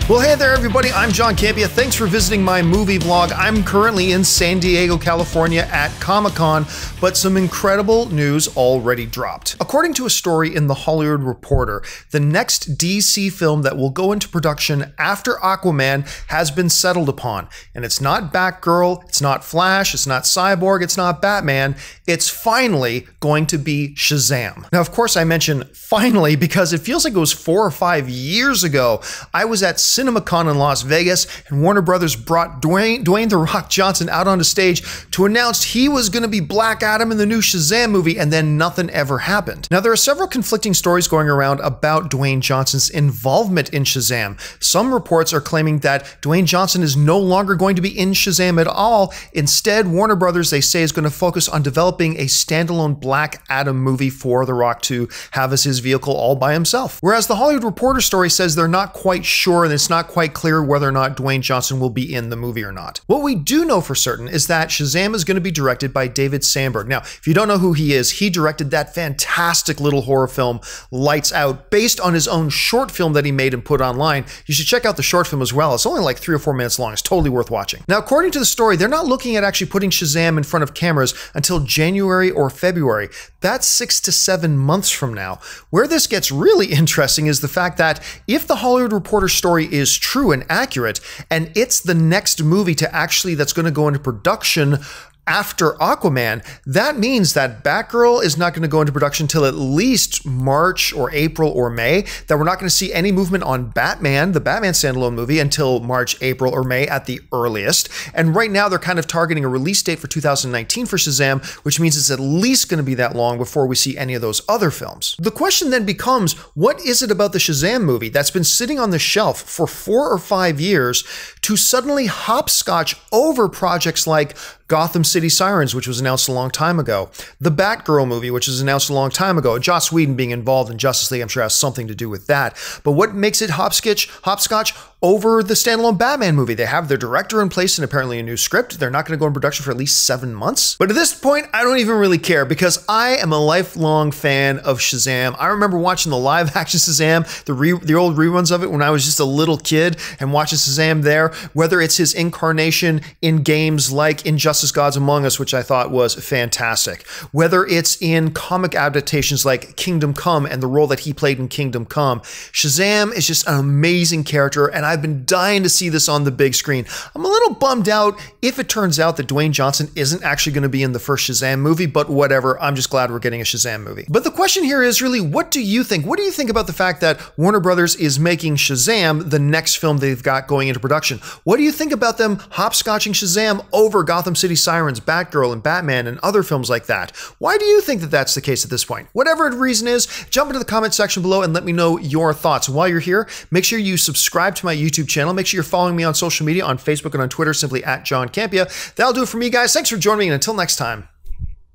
Well, hey there, everybody. I'm John Campia. Thanks for visiting my movie vlog. I'm currently in San Diego, California at Comic-Con, but some incredible news already dropped. According to a story in The Hollywood Reporter, the next DC film that will go into production after Aquaman has been settled upon. And it's not Batgirl, it's not Flash, it's not Cyborg, it's not Batman. It's finally going to be Shazam. Now, of course, I mention finally because it feels like it was 4 or 5 years ago. I was at CinemaCon in Las Vegas, and Warner Brothers brought Dwayne "The Rock" Johnson out onto stage to announce he was going to be Black Adam in the new Shazam movie, and then nothing ever happened. Now, there are several conflicting stories going around about Dwayne Johnson's involvement in Shazam. Some reports are claiming that Dwayne Johnson is no longer going to be in Shazam at all. Instead, Warner Brothers, they say, is going to focus on developing a standalone Black Adam movie for The Rock to have as his vehicle all by himself. Whereas the Hollywood Reporter story says they're not quite sure, and it's not quite clear whether or not Dwayne Johnson will be in the movie or not. What we do know for certain is that Shazam is going to be directed by David Sandberg. Now, if you don't know who he is, he directed that fantastic little horror film, Lights Out, based on his own short film that he made and put online. You should check out the short film as well. It's only like 3 or 4 minutes long. It's totally worth watching. Now, according to the story, they're not looking at actually putting Shazam in front of cameras until January or February. That's 6 to 7 months from now. Where this gets really interesting is the fact that if the Hollywood Reporter story is true and accurate, and it's the next movie to actually that's going to go into production after Aquaman, that means that Batgirl is not going to go into production till at least March or April or May, that we're not going to see any movement on Batman, the Batman standalone movie, until March, April, or May at the earliest. And right now they're kind of targeting a release date for 2019 for Shazam, which means it's at least going to be that long before we see any of those other films. The question then becomes, what is it about the Shazam movie that's been sitting on the shelf for 4 or 5 years to suddenly hopscotch over projects like Gotham City Sirens, which was announced a long time ago, the Batgirl movie, which was announced a long time ago, Joss Whedon being involved in Justice League, I'm sure has something to do with that. But what makes it hopscotch over the standalone Batman movie? They have their director in place and apparently a new script. They're not going to go in production for at least 7 months. But at this point, I don't even really care because I am a lifelong fan of Shazam. I remember watching the live action Shazam, the old reruns of it when I was just a little kid and watching Shazam there, whether it's his incarnation in games like Injustice Gods Among Us, which I thought was fantastic, whether it's in comic adaptations like Kingdom Come and the role that he played in Kingdom Come. Shazam is just an amazing character, and I've been dying to see this on the big screen. I'm a little bummed out if it turns out that Dwayne Johnson isn't actually going to be in the first Shazam movie, but whatever, I'm just glad we're getting a Shazam movie. But the question here is really, what do you think? What do you think about the fact that Warner Brothers is making Shazam the next film they've got going into production? What do you think about them hopscotching Shazam over Gotham City Sirens, Batgirl, and Batman, and other films like that? Why do you think that that's the case at this point? Whatever the reason is, jump into the comment section below and let me know your thoughts. While you're here, make sure you subscribe to my YouTube channel. Make sure you're following me on social media, on Facebook and on Twitter, simply @JohnCampia. That'll do it for me, guys. Thanks for joining me, and until next time,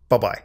bye-bye.